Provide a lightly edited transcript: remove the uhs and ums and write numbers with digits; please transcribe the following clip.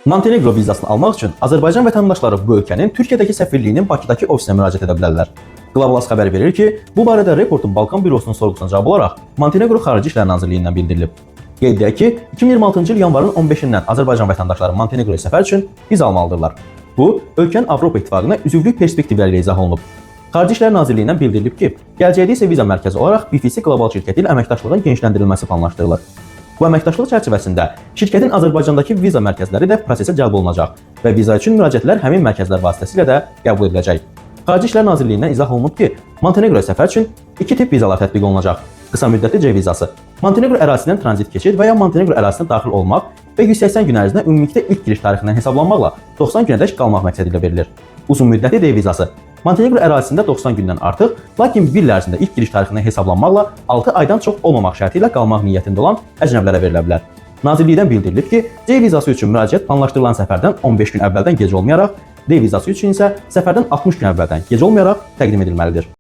Montenegro vizasını almaq üçün Azərbaycan vətəndaşları bu ölkənin Türkiyədəki səfirliyinin Bakıdakı ofisinə müraciət edə bilərlər. Qlobal xəbər verir ki, bu barədə Reportun Balkan bürosunun sorğusuna cavab olaraq Montenegro Xarici İşlər Nazirliyindən bildirilib. Qeyd edək ki, 2026-cı il yanvarın 15-dən Azərbaycan vətəndaşları Montenegroya səfər üçün viza almalıdırlar. Bu, ölkənin Avropa İttifaqına üzvlük perspektivləri ilə izah olunub. Xarici İşlər Nazirliyindən bildirilib ki, gələcəkdə isə viza mərkəzi olaraq BFC Qlobal şirkəti ilə əməkdaşlığın genişləndirilməsi planlaşdırılır. Bu əməkdaşlıq çərçivəsində şirkətin Azərbaycandakı viza mərkəzləri də prosesə cəlb olunacaq və viza üçün müraciətlər həmin mərkəzlər vasitəsilə də qəbul ediləcək. Xarici İşlər Nazirliyindən izah olunub ki, Montenegroya səfər üçün iki tip vizalar tətbiq olunacaq. Qısa müddətli C vizası. Montenegro ərazisindən tranzit keçid və ya Montenegro ərazisinə daxil olmaq və 180 gün ərzində ümumilikdə ilk giriş tarixindən hesablanmaqla 90 günədək qalmaq məqsədi ilə verilir. Uzun müddətli D vizası. Montenegro ərazisində 90 gündən artıq, lakin 1 il ərzində ilk giriş tarixindən hesablanmaqla 6 aydan çox olmamaq şərti ilə qalmaq niyyətində olan əcnəbilərə verilə bilər. Nazirlikdən bildirilib ki, C vizası üçün müraciət planlaşdırılan səfərdən 15 gün əvvəldən gec olmayaraq, D vizası üçün isə səfərdən 60 gün əvvəldən gec olmayaraq təqdim edilməlidir.